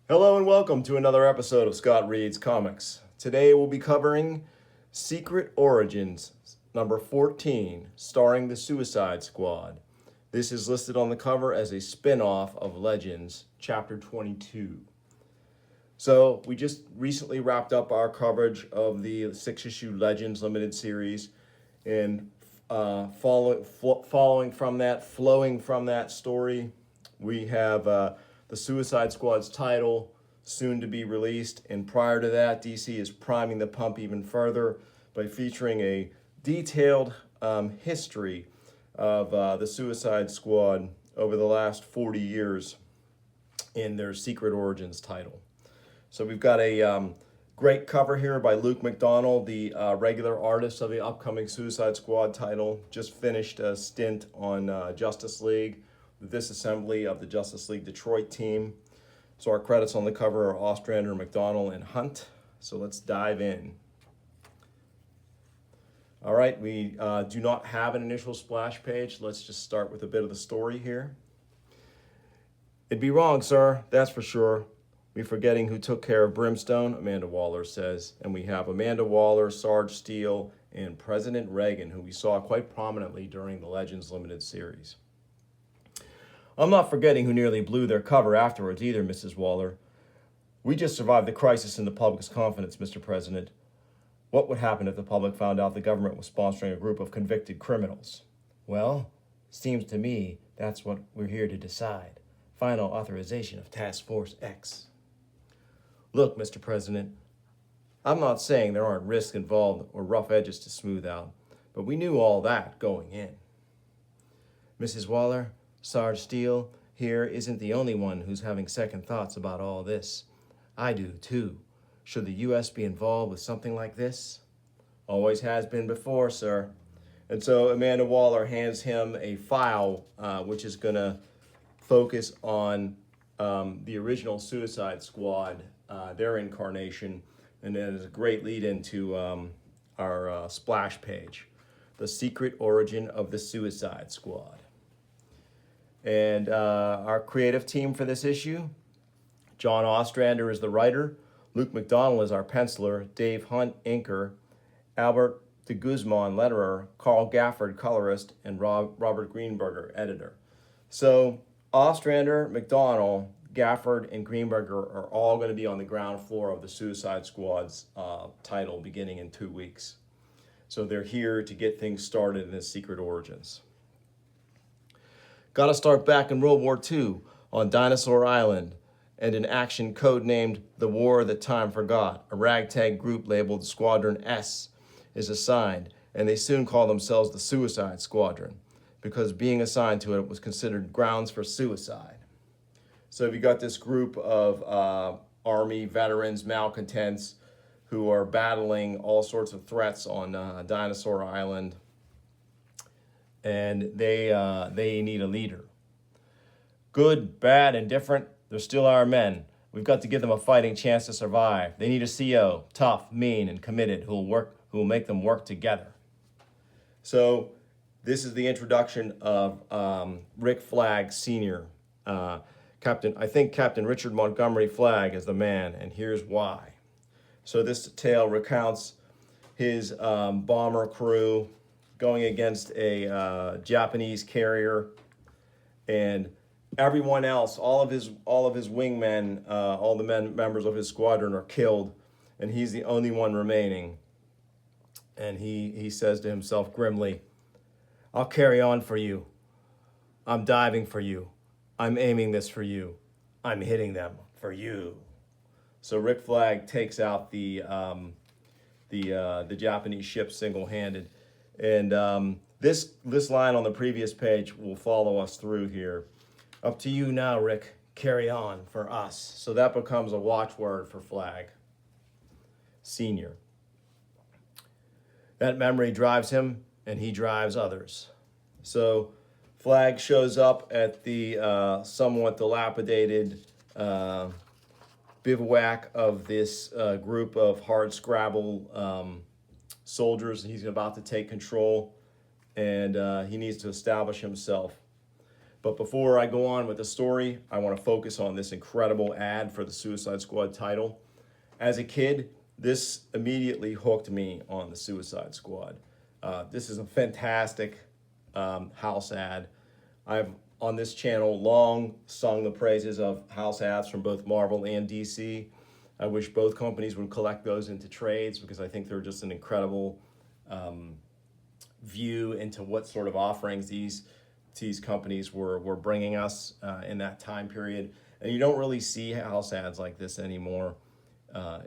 Hello and welcome to another episode of Scott Reads Comics. Today we'll be covering Secret Origins, number 14, starring the Suicide Squad. This is listed on the cover as a spin-off of Legends, chapter 22. So we just recently wrapped up our coverage of the 6-issue Legends limited series, and flowing from that story, we have the Suicide Squad's title soon to be released, and prior to that, DC is priming the pump even further by featuring a detailed history of the Suicide Squad over the last 40 years in their Secret Origins title. So we've got a great cover here by Luke McDonnell, the regular artist of the upcoming Suicide Squad title. Just finished a stint on Justice League, the disassembly of the Justice League Detroit team. So our credits on the cover are Ostrander, McDonnell, and Hunt. So let's dive in. All right, we do not have an initial splash page. Let's just start with a bit of the story here. It'd be wrong, sir, that's for sure. We're forgetting who took care of Brimstone, Amanda Waller says. And we have Amanda Waller, Sarge Steele, and President Reagan, who we saw quite prominently during the Legends Limited series. I'm not forgetting who nearly blew their cover afterwards either, Mrs. Waller. We just survived the crisis in the public's confidence, Mr. President. What would happen if the public found out the government was sponsoring a group of convicted criminals? Well, seems to me that's what we're here to decide. Final authorization of Task Force X. Look, Mr. President, I'm not saying there aren't risks involved or rough edges to smooth out, but we knew all that going in. Mrs. Waller, Sarge Steele here isn't the only one who's having second thoughts about all this. I do, too. Should the U.S. be involved with something like this? Always has been before, sir. And so Amanda Waller hands him a file, which is going to focus on the original Suicide Squad, their incarnation, and then is a great lead into our splash page, The Secret Origin of the Suicide Squad. And our creative team for this issue, John Ostrander is the writer, Luke McDonnell is our penciler, Dave Hunt, inker, Albert de Guzman, letterer, Carl Gafford, colorist, and Robert Greenberger, editor. So Ostrander, McDonnell, Gafford, and Greenberger are all going to be on the ground floor of the Suicide Squad's title beginning in 2 weeks. So they're here to get things started in the Secret Origins. Got to start back in World War II on Dinosaur Island, and an action codenamed The War That Time Forgot. A ragtag group labeled Squadron S is assigned, and they soon call themselves the Suicide Squadron, because being assigned to it was considered grounds for suicide. So we got this group of Army veterans, malcontents, who are battling all sorts of threats on Dinosaur Island, and they need a leader. Good, bad, indifferent, they're still our men. We've got to give them a fighting chance to survive. They need a CO, tough, mean, and committed, who will make them work together. So this is the introduction of Rick Flag Sr. Captain Richard Montgomery Flagg is the man, and here's why. So this tale recounts his bomber crew going against a Japanese carrier, and everyone else, all of his wingmen, all the members of his squadron are killed, and he's the only one remaining. And he says to himself grimly, "I'll carry on for you. I'm diving for you. I'm aiming this for you. I'm hitting them for you." So Rick Flag takes out the Japanese ship single-handed, and this line on the previous page will follow us through here. Up to you now, Rick. Carry on for us. So that becomes a watchword for Flag Senior. That memory drives him, and he drives others. So Flag shows up at the somewhat dilapidated bivouac of this group of hardscrabble soldiers. He's about to take control, and he needs to establish himself. But before I go on with the story, I want to focus on this incredible ad for the Suicide Squad title. As a kid, this immediately hooked me on the Suicide Squad. This is a fantastic house ad. I've on this channel long sung the praises of house ads from both Marvel and DC. I wish both companies would collect those into trades because I think they're just an incredible view into what sort of offerings these companies were bringing us in that time period. And you don't really see house ads like this anymore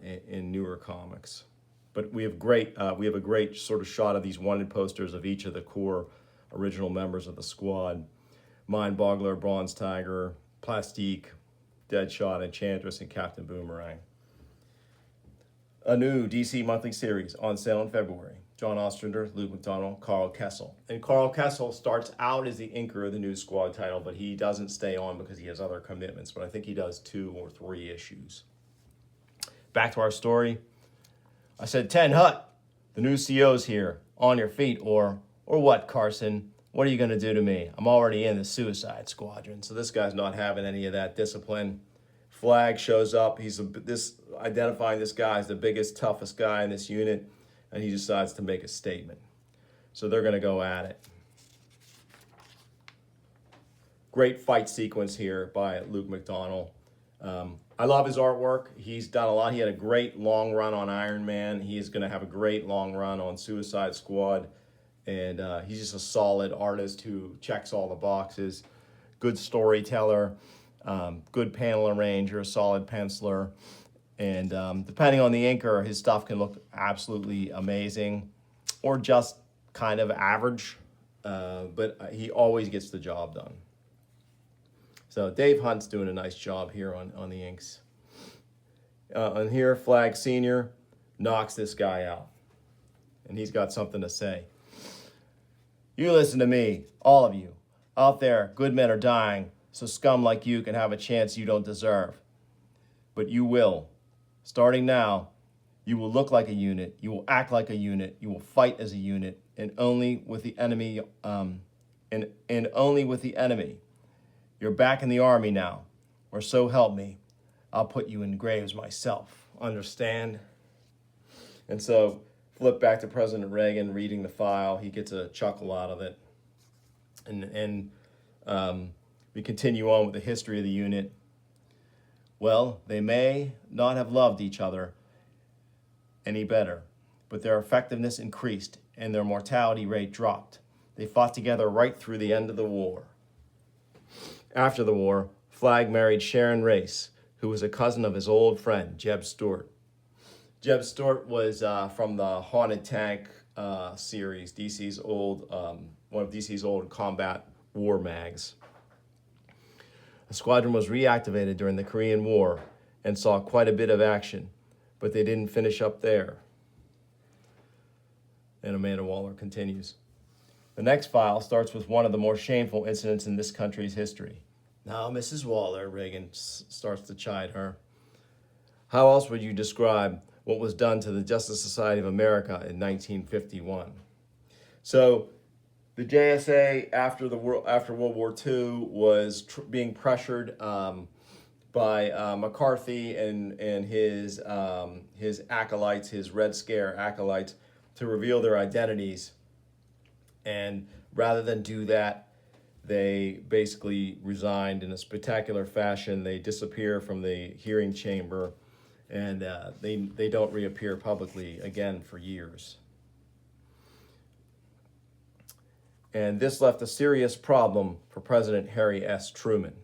in newer comics. But we have a great sort of shot of these wanted posters of each of the core original members of the squad: Mindboggler, Bronze Tiger, Plastique, Deadshot, Enchantress, and Captain Boomerang. A new DC monthly series on sale in February. John Ostrander, Luke McDonnell, Carl Kessel. And Carl Kessel starts out as the inker of the new squad title, but he doesn't stay on because he has other commitments. But I think he does 2 or 3 issues. Back to our story. I said, Ten Hut, the new CO's here. On your feet, or what, Carson? What are you going to do to me? I'm already in the Suicide Squadron. So this guy's not having any of that discipline. Flag shows up. He's identifying this guy as the biggest, toughest guy in this unit, and he decides to make a statement. So they're going to go at it. Great fight sequence here by Luke McDonnell. I love his artwork. He's done a lot. He had a great long run on Iron Man. He is going to have a great long run on Suicide Squad. And he's just a solid artist who checks all the boxes. Good storyteller, good panel arranger, solid penciler. And depending on the inker, his stuff can look absolutely amazing or just kind of average. But he always gets the job done. So Dave Hunt's doing a nice job here on the inks. And here, Flag Sr. knocks this guy out. And he's got something to say. You listen to me, all of you. Out there, good men are dying, so scum like you can have a chance you don't deserve. But you will. Starting now, you will look like a unit, you will act like a unit, you will fight as a unit, and only with the enemy, and only with the enemy. You're back in the army now, or so help me. I'll put you in graves myself. Understand? And so, flip back to President Reagan reading the file. He gets a chuckle out of it. And we continue on with the history of the unit. Well, they may not have loved each other any better, but their effectiveness increased and their mortality rate dropped. They fought together right through the end of the war. After the war, Flag married Sharon Race, who was a cousin of his old friend, Jeb Stuart. Jeb Stuart was from the Haunted Tank series, DC's old, one of DC's old combat war mags. The squadron was reactivated during the Korean War and saw quite a bit of action, but they didn't finish up there. And Amanda Waller continues. The next file starts with one of the more shameful incidents in this country's history. Now, Mrs. Waller, Reagan starts to chide her. How else would you describe what was done to the Justice Society of America in 1951? So, the JSA after World War II was being pressured by McCarthy and his acolytes, his Red Scare acolytes, to reveal their identities. And rather than do that, they basically resigned in a spectacular fashion. They disappear from the hearing chamber, and they don't reappear publicly again for years. And this left a serious problem for President Harry S. Truman.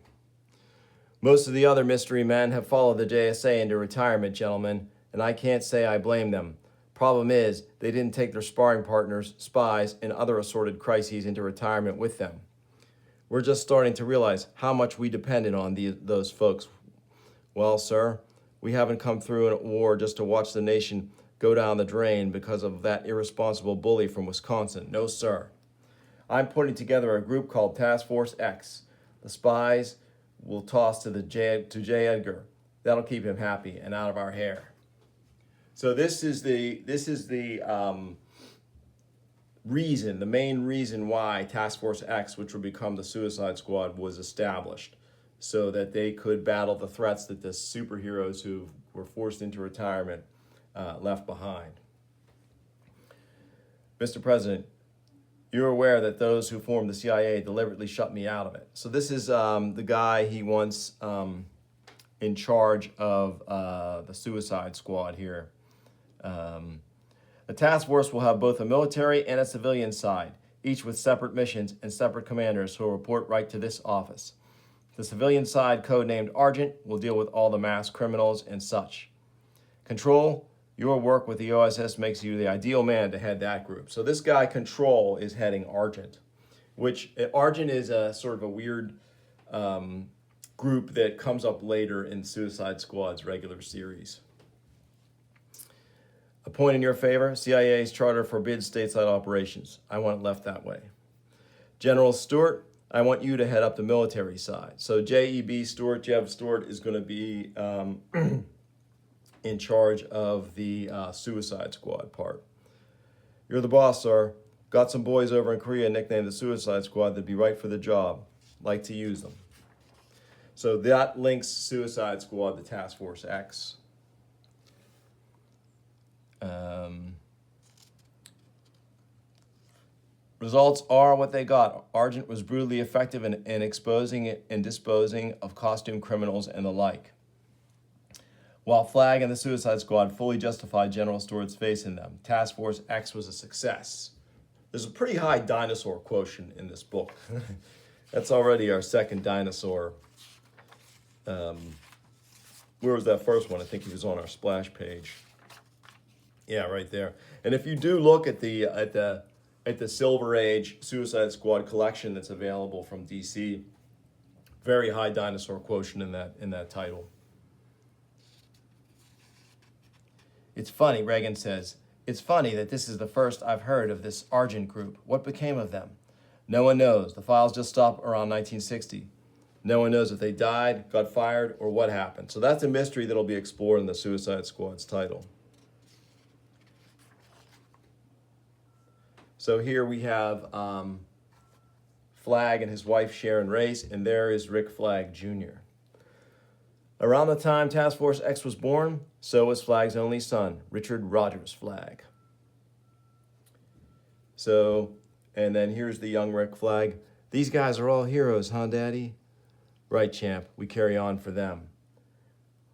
Most of the other mystery men have followed the JSA into retirement, gentlemen, and I can't say I blame them. Problem is, they didn't take their sparring partners, spies, and other assorted crises into retirement with them. We're just starting to realize how much we depended on those folks. Well, sir, we haven't come through a war just to watch the nation go down the drain because of that irresponsible bully from Wisconsin. No, sir. I'm putting together a group called Task Force X. The spies will toss to J. Edgar. That'll keep him happy and out of our hair. So this is the reason, the main reason why Task Force X, which would become the Suicide Squad, was established, so that they could battle the threats that the superheroes who were forced into retirement left behind. Mr. President, you're aware that those who formed the CIA deliberately shut me out of it. So this is the guy he wants in charge of the Suicide Squad here. The task force will have both a military and a civilian side, each with separate missions and separate commanders who will report right to this office. The civilian side, codenamed Argent, will deal with all the mass criminals and such. Control, your work with the OSS makes you the ideal man to head that group. So this guy, Control, is heading Argent, which Argent is a sort of a weird group that comes up later in Suicide Squad's regular series. A point in your favor, CIA's charter forbids stateside operations. I want it left that way. General Stewart, I want you to head up the military side. So J.E.B. Stewart, Jeb Stewart, is going to be in charge of the Suicide Squad part. You're the boss, sir. Got some boys over in Korea nicknamed the Suicide Squad that'd be right for the job. Like to use them. So that links Suicide Squad to Task Force X. Results are what they got. Argent was brutally effective in exposing and disposing of costume criminals and the like, while Flag and the Suicide Squad fully justified General Stewart's faith in them. Task Force X was a success. There's a pretty high dinosaur quotient in this book. That's already our second dinosaur. Where was that first one? I think he was on our splash page. Yeah, right there. And if you do look at the Silver Age Suicide Squad collection that's available from DC, very high dinosaur quotient in that title. It's funny, Reagan says, it's funny that this is the first I've heard of this Argent group. What became of them? No one knows. The files just stopped around 1960. No one knows if they died, got fired, or what happened. So that's a mystery that'll be explored in the Suicide Squad's title. So here we have Flag and his wife Sharon Race, and there is Rick Flag Jr. Around the time Task Force X was born, so was Flag's only son, Richard Rogers Flag. So, and then here's the young Rick Flag. These guys are all heroes, huh, Daddy? Right, champ, we carry on for them.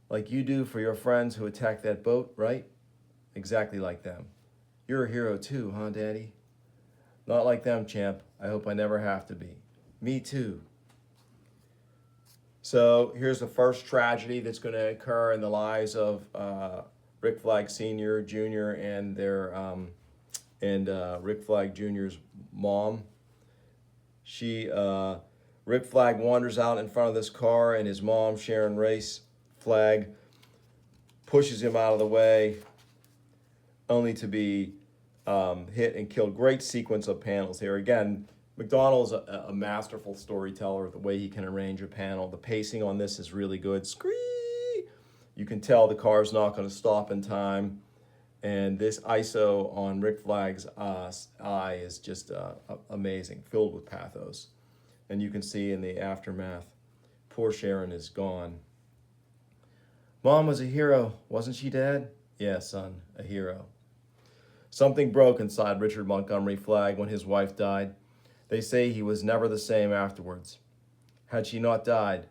Like you do for your friends who attacked that boat, right? Exactly like them. You're a hero too, huh, Daddy? Not like them, champ. I hope I never have to be. Me too. So here's the first tragedy that's going to occur in the lives of Rick Flag Sr., Jr., and Rick Flag Jr.'s mom. Rick Flag wanders out in front of this car, and his mom, Sharon Race Flag, pushes him out of the way, only to be hit and killed. Great sequence of panels here. Again, McDonnell's a masterful storyteller, the way he can arrange a panel. The pacing on this is really good. Scree! You can tell the car's not going to stop in time. And this ISO on Rick Flag's eye is just amazing, filled with pathos. And you can see in the aftermath, poor Sharon is gone. Mom was a hero, wasn't she, Dad? Yeah, son, a hero. Something broke inside Richard Montgomery Flag when his wife died. They say he was never the same afterwards. Had she not died,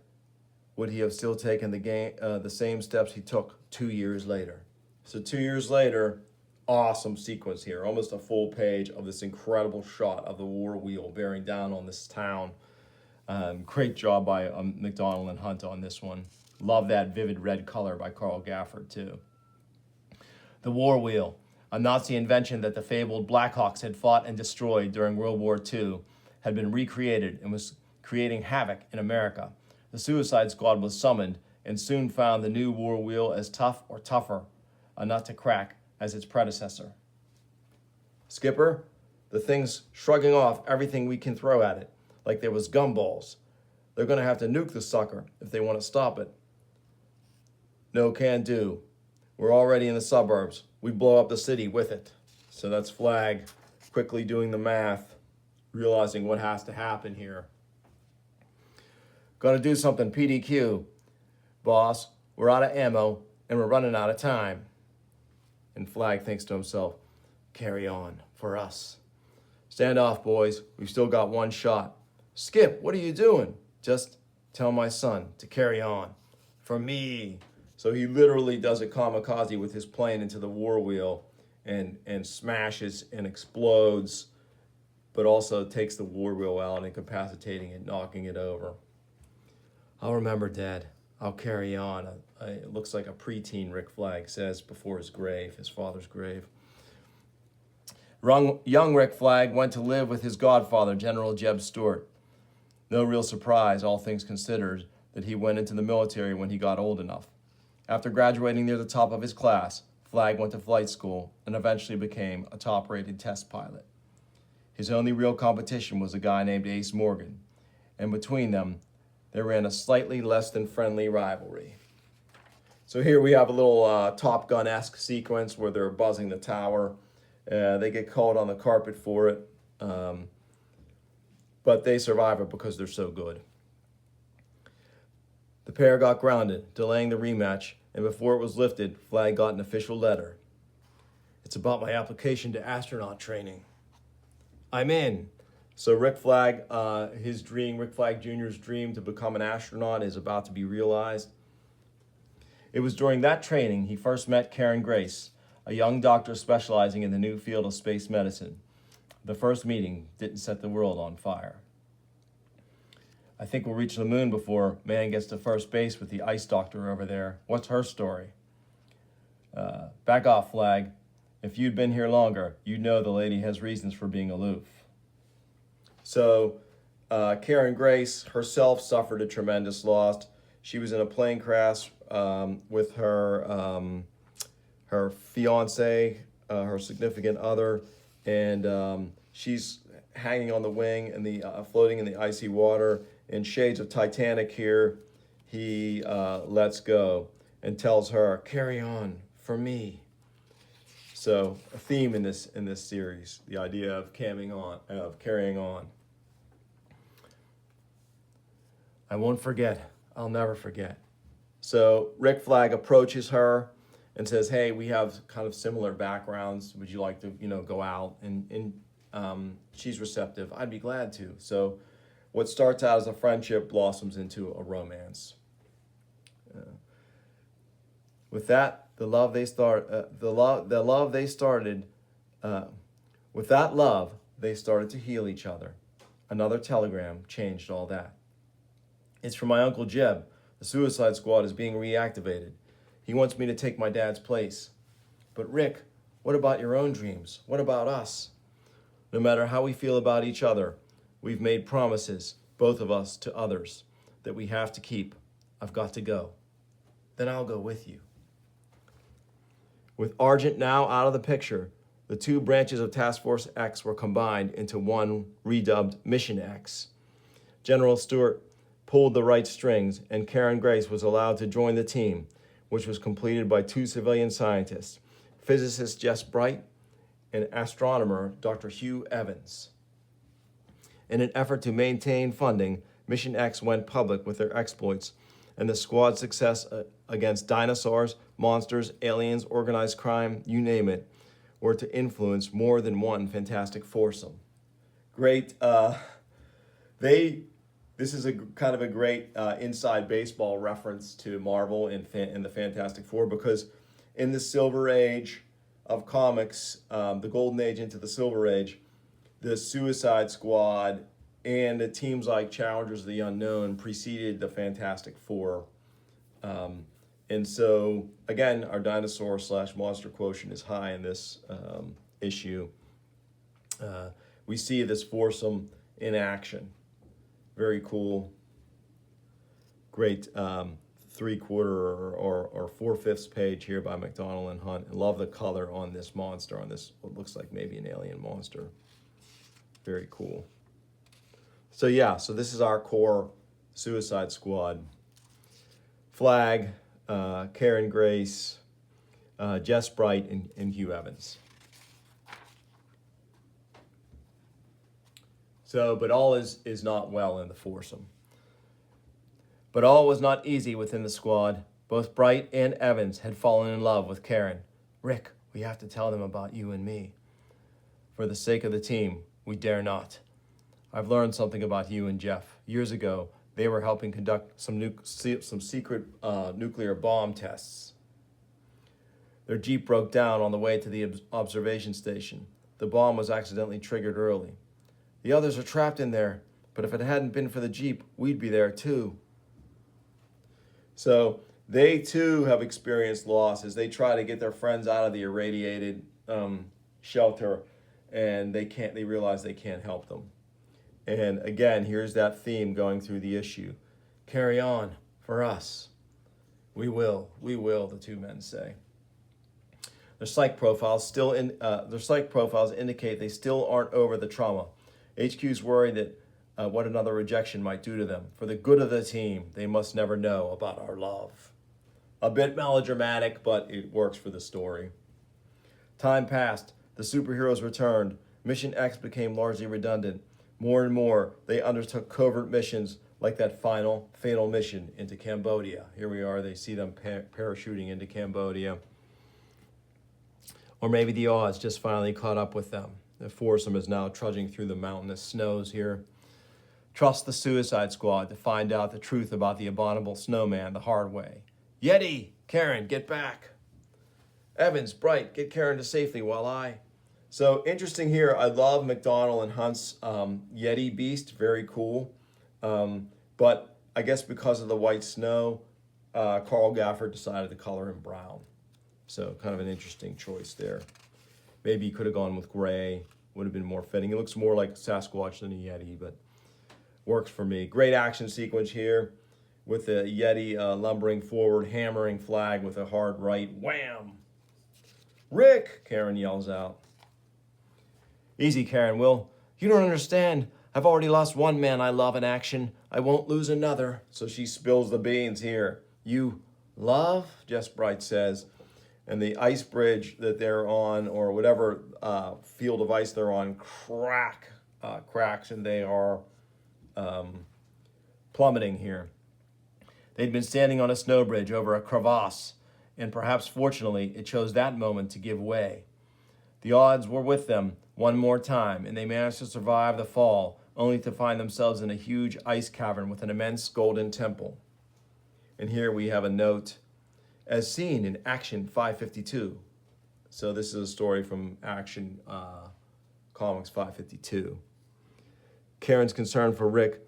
would he have still taken the same steps he took 2 years later? So 2 years later, awesome sequence here. Almost a full page of this incredible shot of the war wheel bearing down on this town. Great job by McDonnell and Hunt on this one. Love that vivid red color by Carl Gafford, too. The war wheel, a Nazi invention that the fabled Blackhawks had fought and destroyed during World War II, had been recreated and was creating havoc in America. The Suicide Squad was summoned and soon found the new war wheel as tough or tougher a nut to crack as its predecessor. Skipper, the thing's shrugging off everything we can throw at it, like there was gumballs. They're going to have to nuke the sucker if they want to stop it. No can do. We're already in the suburbs. We blow up the city with it. So that's Flag quickly doing the math, realizing what has to happen here. Gotta do something, PDQ. Boss, we're out of ammo and we're running out of time. And Flag thinks to himself, carry on for us. Stand off, boys. We've still got one shot. Skip, what are you doing? Just tell my son to carry on for me. So he literally does a kamikaze with his plane into the war wheel and smashes and explodes, but also takes the war wheel out, incapacitating it, knocking it over. I'll remember, Dad. I'll carry on. It looks like a preteen, Rick Flag says before his grave, his father's grave. Young Rick Flag went to live with his godfather, General Jeb Stuart. No real surprise, all things considered, that he went into the military when he got old enough. After graduating near the top of his class, Flag went to flight school and eventually became a top-rated test pilot. His only real competition was a guy named Ace Morgan, and between them, they ran a slightly less than friendly rivalry. So here we have a little Top Gun-esque sequence where they're buzzing the tower. They get called on the carpet for it, but they survive it because they're so good. The pair got grounded, delaying the rematch, and before it was lifted, Flag got an official letter. It's about my application to astronaut training. I'm in. So Rick Flag, Rick Flag Jr.'s dream to become an astronaut is about to be realized. It was during that training he first met Karen Grace, a young doctor specializing in the new field of space medicine. The first meeting didn't set the world on fire. I think we'll reach the moon before man gets to first base with the ice doctor over there. What's her story? Back off, Flag. If you'd been here longer, you'd know the lady has reasons for being aloof. So Karen Grace herself suffered a tremendous loss. She was in a plane crash with her fiance, her significant other, and she's hanging on the wing and floating in the icy water. In shades of Titanic here, he lets go and tells her, "Carry on for me." So a theme in this series, the idea of carrying on. I won't forget. I'll never forget. So Rick Flag approaches her and says, "Hey, we have kind of similar backgrounds. Would you like to, go out?" And she's receptive. I'd be glad to. So what starts out as a friendship blossoms into a romance. With that, with that love, they started to heal each other. Another telegram changed all that. It's from my Uncle Jeb. The Suicide Squad is being reactivated. He wants me to take my dad's place. But Rick, what about your own dreams? What about us? No matter how we feel about each other, we've made promises, both of us, to others, that we have to keep. I've got to go. Then I'll go with you. With Argent now out of the picture, the two branches of Task Force X were combined into one redubbed Mission X. General Stuart pulled the right strings, and Karen Grace was allowed to join the team, which was completed by two civilian scientists, physicist Jess Bright and astronomer Dr. Hugh Evans. In an effort to maintain funding, Mission X went public with their exploits, and the squad's success against dinosaurs, monsters, aliens, organized crime, you name it, were to influence more than one fantastic foursome. Great. This is a kind of a great inside baseball reference to Marvel in the Fantastic Four, because in the Silver Age of comics, the Golden Age into the Silver Age, the Suicide Squad and the teams like Challengers of the Unknown preceded the Fantastic Four. And so, again, our dinosaur/monster quotient is high in this issue. We see this foursome in action. Very cool. Great 3/4 or 4/5 page here by McDonnell and Hunt. And love the color on this monster, on this what looks like maybe an alien monster. Very cool. So yeah, so this is our core Suicide Squad. Flag, Karen Grace, Jess Bright, and Hugh Evans. So, but all is not well in the foursome. But all was not easy within the squad. Both Bright and Evans had fallen in love with Karen. Rick, we have to tell them about you and me. For the sake of the team, we dare not. I've learned something about you and Jeff. Years ago, they were helping conduct some secret nuclear bomb tests. Their Jeep broke down on the way to the observation station. The bomb was accidentally triggered early. The others are trapped in there, but if it hadn't been for the Jeep, we'd be there too. So they too have experienced loss as they try to get their friends out of the irradiated shelter, and they realize they can't help them. And again, here's that theme going through the issue. Carry on for us. We will, the two men say. Their psych profiles indicate they still aren't over the trauma. HQ's worried that what another rejection might do to them. For the good of the team, they must never know about our love. A bit melodramatic, but it works for the story. Time passed. The superheroes returned. Mission X became largely redundant. More and more, they undertook covert missions like that final, fatal mission into Cambodia. Here we are, they see them parachuting into Cambodia. Or maybe the odds just finally caught up with them. The foursome is now trudging through the mountainous snows here. Trust the Suicide Squad to find out the truth about the abominable snowman the hard way. Yeti, Karen, get back. Evans, Bright, get Karen to safety while I... So interesting here, I love McDonnell and Hunt's Yeti beast, very cool. But I guess because of the white snow, Carl Gafford decided to color him brown. So kind of an interesting choice there. Maybe he could have gone with gray, would have been more fitting. It looks more like Sasquatch than a Yeti, but works for me. Great action sequence here with the Yeti lumbering forward, hammering flag with a hard right. Wham! Rick, Karen yells out. Easy, Karen, Will. You don't understand. I've already lost one man I love in action. I won't lose another. So she spills the beans here. You love? Jess Bright says. And the ice bridge that they're on, or whatever field of ice they're on, cracks, and they are plummeting here. They'd been standing on a snow bridge over a crevasse, and perhaps fortunately, it chose that moment to give way. The odds were with them one more time, and they managed to survive the fall, only to find themselves in a huge ice cavern with an immense golden temple. And here we have a note, as seen in Action 552. So this is a story from Action Comics 552. Karen's concern for Rick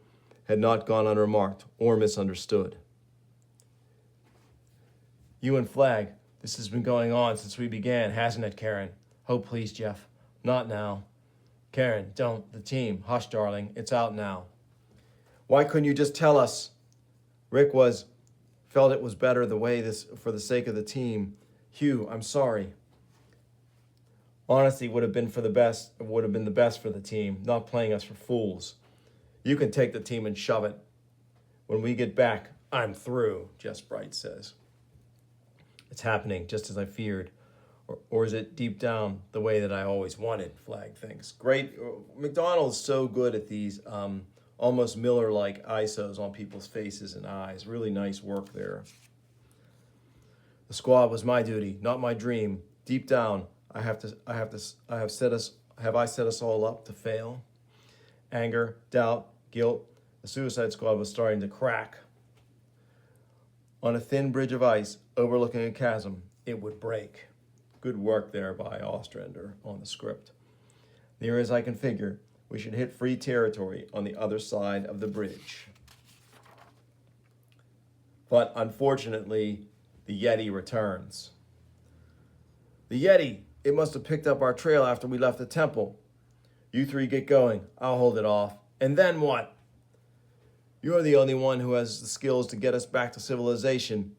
had not gone unremarked or misunderstood. You and Flag, this has been going on since we began, hasn't it, Karen? Oh, please, Jeff. Not now. Karen, don't. The team. Hush, darling. It's out now. Why couldn't you just tell us? Rick felt it was better the way this for the sake of the team. Hugh, I'm sorry. Honesty would have been the best for the team, not playing us for fools. You can take the team and shove it. When we get back, I'm through, Jess Bright says. It's happening just as I feared. Or is it deep down the way that I always wanted, Flag thinks. Great. McDonnell's so good at these almost Miller-like ISOs on people's faces and eyes. Really nice work there. The squad was my duty, not my dream. Deep down, have I set us all up to fail? Anger, doubt, guilt. The Suicide Squad was starting to crack. On a thin bridge of ice overlooking a chasm, it would break. Good work there by Ostrander on the script. Near as I can figure, we should hit free territory on the other side of the bridge. But unfortunately, the Yeti returns. The Yeti, it must have picked up our trail after we left the temple. You three get going. I'll hold it off. And then what? You're the only one who has the skills to get us back to civilization.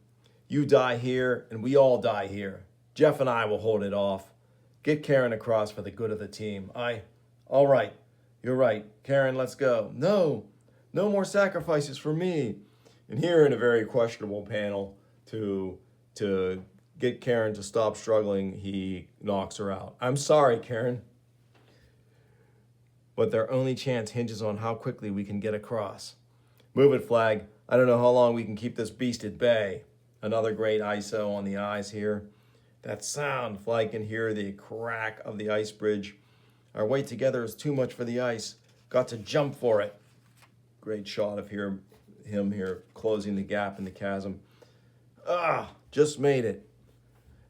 You die here, and we all die here. Jeff and I will hold it off. Get Karen across for the good of the team. All right. You're right. Karen, let's go. No more sacrifices for me. And here in a very questionable panel to get Karen to stop struggling, he knocks her out. I'm sorry, Karen. but their only chance hinges on how quickly we can get across. Move it, Flag. I don't know how long we can keep this beast at bay. Another great ISO on the eyes here. That sound, Flag can hear the crack of the ice bridge. Our weight together is too much for the ice. Got to jump for it. Great shot of him here closing the gap in the chasm. Just made it.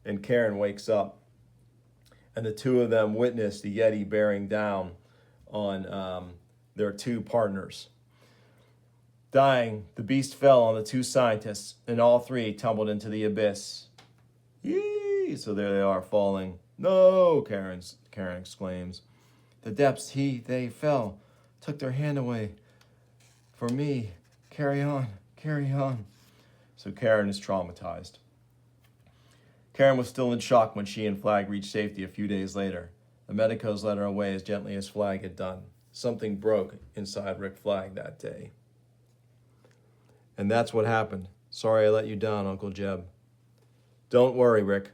And Karen wakes up. And the two of them witness the Yeti bearing down on their two partners. Dying, the beast fell on the two scientists, and all three tumbled into the abyss. Yee! So there they are, falling. No, Karen exclaims. The depths they fell, took their hand away. For me, carry on. So Karen is traumatized. Karen was still in shock when she and Flag reached safety a few days later. The medicos led her away as gently as Flag had done. Something broke inside Rick Flag that day. And that's what happened. Sorry I let you down, Uncle Jeb. Don't worry, Rick.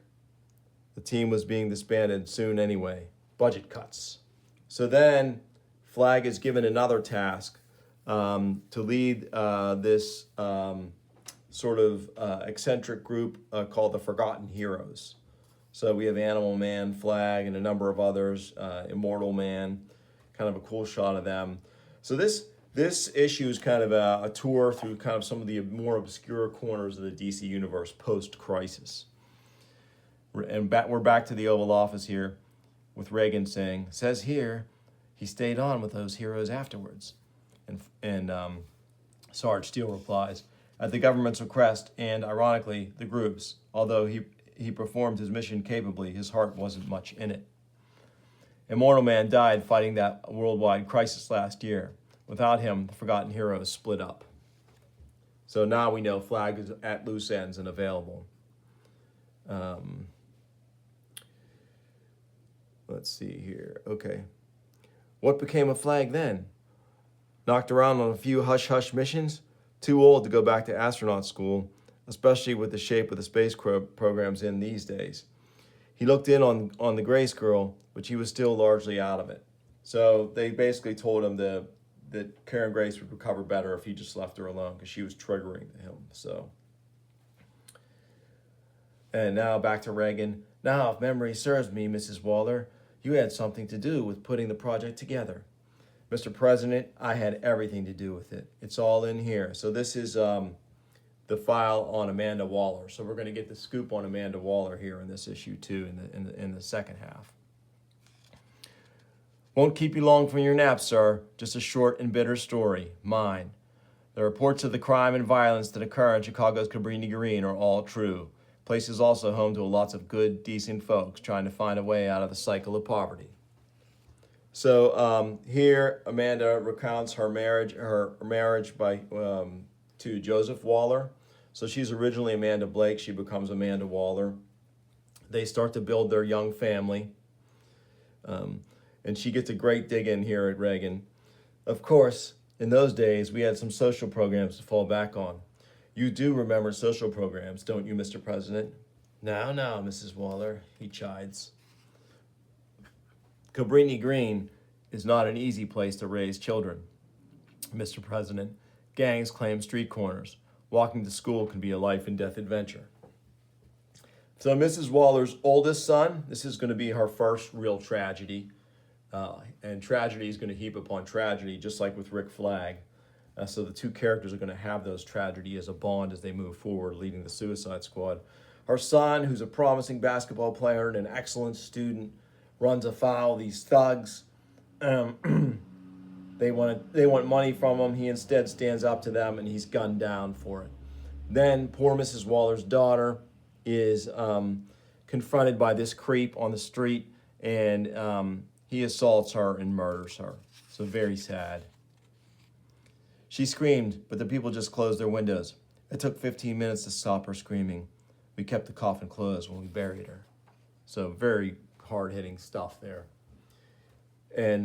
The team was being disbanded soon anyway. Budget cuts. So then Flag is given another task to lead this sort of eccentric group called the Forgotten Heroes. So we have Animal Man, Flag, and a number of others, Immortal Man, kind of a cool shot of them. So this issue is kind of a tour through kind of some of the more obscure corners of the DC universe post-crisis. And we're back to the Oval Office here with Reagan saying, says here, he stayed on with those heroes afterwards. And Sarge Steele replies, at the government's request and, ironically, the group's, although he performed his mission capably, his heart wasn't much in it. Immortal Man died fighting that worldwide crisis last year. Without him, the Forgotten Heroes split up. So now we know Flag is at loose ends and available. Let's see here. Okay. What became of Flag then? Knocked around on a few hush-hush missions? Too old to go back to astronaut school, especially with the shape of the space programs in these days. He looked in on the Grace Girl, but he was still largely out of it. So they basically told him that Karen Grace would recover better if he just left her alone because she was triggering him. So, and now back to Reagan. Now, if memory serves me, Mrs. Waller, you had something to do with putting the project together. Mr. President, I had everything to do with it. It's all in here. So this is the file on Amanda Waller. So we're going to get the scoop on Amanda Waller here in this issue too, in the second half. Won't keep you long from your nap, sir. Just a short and bitter story, mine. The reports of the crime and violence that occur in Chicago's Cabrini Green are all true. Place is also home to lots of good, decent folks trying to find a way out of the cycle of poverty. So here, Amanda recounts her marriage to Joseph Waller. So she's originally Amanda Blake. She becomes Amanda Waller. They start to build their young family. And she gets a great dig in here at Reagan. Of course, in those days, we had some social programs to fall back on. You do remember social programs, don't you, Mr. President? Now, Mrs. Waller, he chides. Cabrini Green is not an easy place to raise children, Mr. President. Gangs claim street corners. Walking to school can be a life and death adventure. So Mrs. Waller's oldest son, this is going to be her first real tragedy. And tragedy is going to heap upon tragedy, just like with Rick Flag. So the two characters are going to have those tragedy as a bond as they move forward, leading the Suicide Squad. Her son, who's a promising basketball player and an excellent student, runs afoul of these thugs. They want money from him. He instead stands up to them, and he's gunned down for it. Then poor Mrs. Waller's daughter is confronted by this creep on the street, and he assaults her and murders her. So very sad. She screamed, but the people just closed their windows. It took 15 minutes to stop her screaming. We kept the coffin closed when we buried her. So very hard-hitting stuff there. And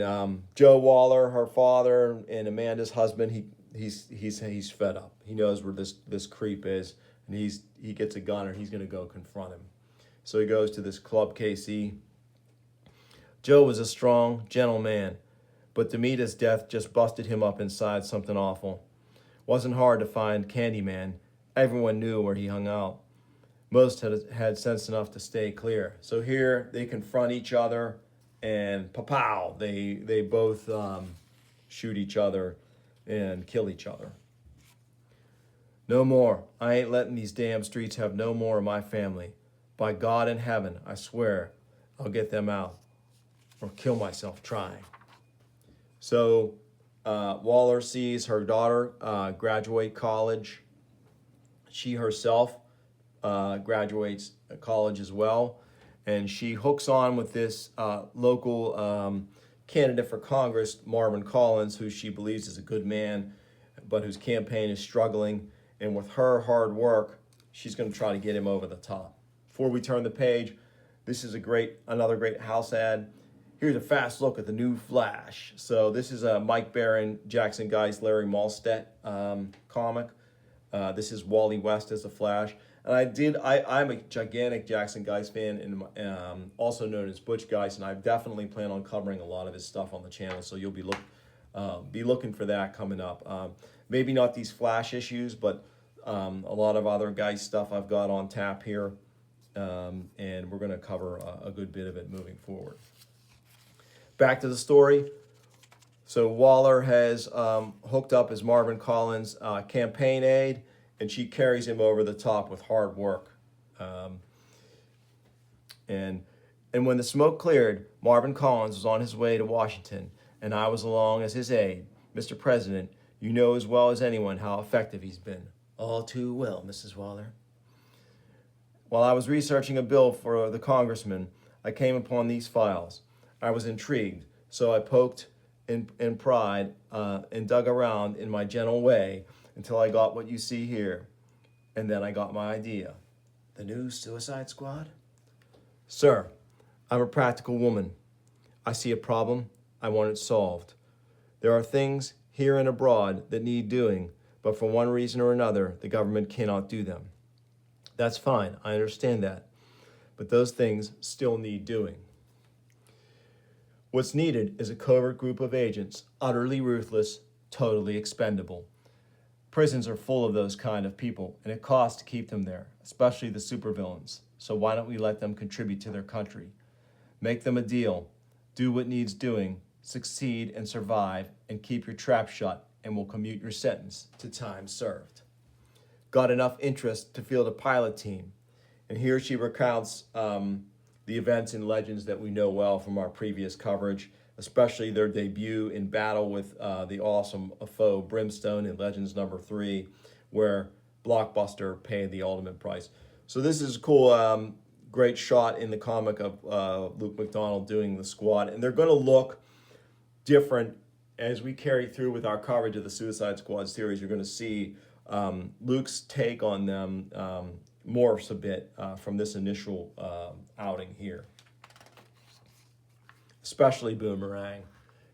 Joe Waller, her father, and Amanda's husband, he's fed up. He knows where this creep is, and he gets a gun, and he's going to go confront him. So he goes to this Club KC. Joe was a strong, gentle man, but Demita's death just busted him up inside something awful. Wasn't hard to find Candyman. Everyone knew where he hung out. Most had sense enough to stay clear. So here they confront each other, and pow, they both shoot each other and kill each other. No more. I ain't letting these damn streets have no more of my family. By God in heaven, I swear I'll get them out or kill myself trying. So Waller sees her daughter graduate college. She herself graduates college as well. And she hooks on with this local candidate for Congress, Marvin Collins, who she believes is a good man, but whose campaign is struggling. And with her hard work, she's going to try to get him over the top. Before we turn the page, this is another great house ad. Here's a fast look at the new Flash. So this is a Mike Baron, Jackson Guice, Larry Malstead comic. This is Wally West as the Flash. And I'm a gigantic Jackson Guice fan, and also known as Butch Guice, and I definitely plan on covering a lot of his stuff on the channel. So you'll be looking for that coming up. Maybe not these Flash issues, but a lot of other Guice stuff I've got on tap here, and we're going to cover a good bit of it moving forward. Back to the story. So Waller has hooked up as Marvin Collins' campaign aide, and she carries him over the top with hard work. And when the smoke cleared, Marvin Collins was on his way to Washington, and I was along as his aide. Mr. President, you know as well as anyone how effective he's been. All too well, Mrs. Waller. While I was researching a bill for the congressman, I came upon these files. I was intrigued, so I poked and pried and dug around in my gentle way until I got what you see here. And then I got my idea. The new Suicide Squad? Sir, I'm a practical woman. I see a problem. I want it solved. There are things here and abroad that need doing, but for one reason or another, the government cannot do them. That's fine. I understand that. But those things still need doing. What's needed is a covert group of agents, utterly ruthless, totally expendable. Prisons are full of those kind of people, and it costs to keep them there, especially the supervillains. So why don't we let them contribute to their country? Make them a deal. Do what needs doing. Succeed and survive, and keep your trap shut, and we'll commute your sentence to time served. Got enough interest to field a pilot team. And here she recounts the events and legends that we know well from our previous coverage, especially their debut in battle with the awesome foe Brimstone in Legends number 3, where Blockbuster paid the ultimate price. So this is a cool, great shot in the comic of Luke McDonald doing the squad. And they're going to look different as we carry through with our coverage of the Suicide Squad series. You're going to see Luke's take on them morphs a bit from this initial outing here. Especially Boomerang.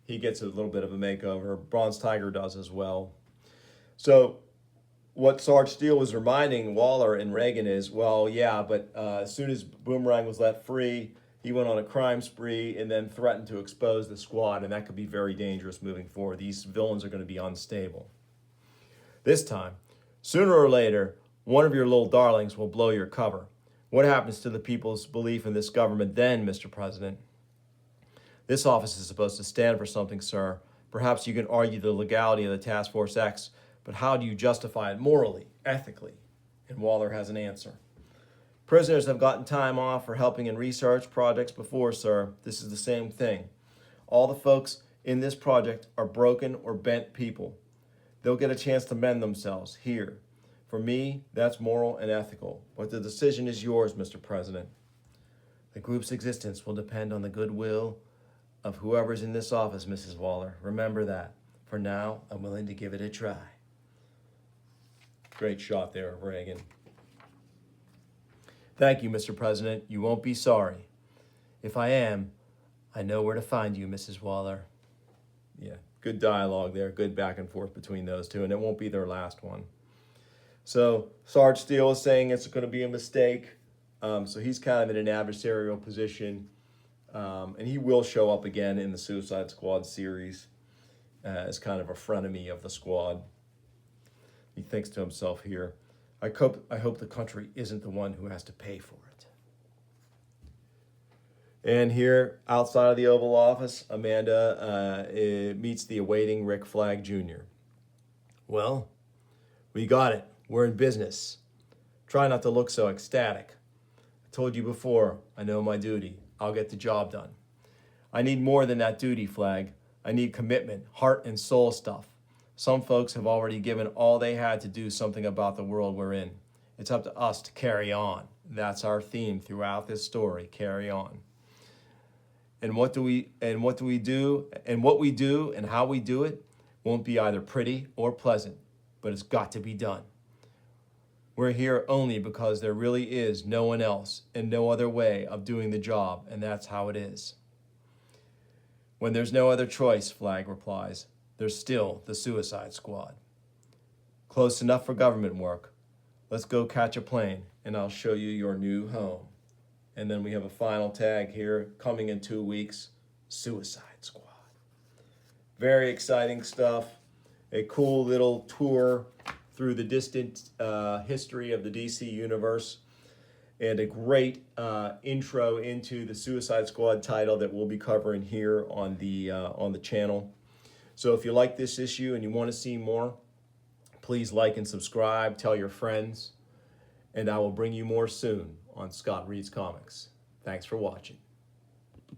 He gets a little bit of a makeover. Bronze Tiger does as well. So what Sarge Steele was reminding Waller and Reagan is, well, yeah, but as soon as Boomerang was let free, he went on a crime spree and then threatened to expose the squad, and that could be very dangerous moving forward. These villains are going to be unstable. This time, sooner or later, one of your little darlings will blow your cover. What happens to the people's belief in this government then, Mr. President? This office is supposed to stand for something, sir. Perhaps you can argue the legality of the Task Force X, but how do you justify it morally, ethically? And Waller has an answer. Prisoners have gotten time off for helping in research projects before, sir. This is the same thing. All the folks in this project are broken or bent people. They'll get a chance to mend themselves here. For me, that's moral and ethical. But the decision is yours, Mr. President. The group's existence will depend on the goodwill of whoever's in this office, Mrs. Waller. Remember that. For now, I'm willing to give it a try. Great shot there of Reagan. Thank you, Mr. President. You won't be sorry. If I am, I know where to find you, Mrs. Waller. Yeah, good dialogue there. Good back and forth between those two, and it won't be their last one. So Sarge Steele is saying it's going to be a mistake. So he's kind of in an adversarial position. And he will show up again in the Suicide Squad series. as kind of a frenemy of the squad. He thinks to himself here, I hope the country isn't the one who has to pay for it. And here, outside of the Oval Office, Amanda meets the awaiting Rick Flag Jr. Well, we got it. We're in business. Try not to look so ecstatic. I told you before, I know my duty. I'll get the job done. I need more than that duty, Flag. I need commitment, heart and soul stuff. Some folks have already given all they had to do something about the world we're in. It's up to us to carry on. That's our theme throughout this story, carry on. And what we do and how we do it won't be either pretty or pleasant, but it's got to be done. We're here only because there really is no one else and no other way of doing the job, and that's how it is. When there's no other choice, Flag replies, there's still the Suicide Squad. Close enough for government work. Let's go catch a plane, and I'll show you your new home. And then we have a final tag here, coming in 2 weeks, Suicide Squad. Very exciting stuff. A cool little tour through the distant history of the DC Universe, and a great intro into the Suicide Squad title that we'll be covering here on the channel. So if you like this issue and you want to see more, please like and subscribe, tell your friends, and I will bring you more soon on Scott Reads Comics. Thanks for watching.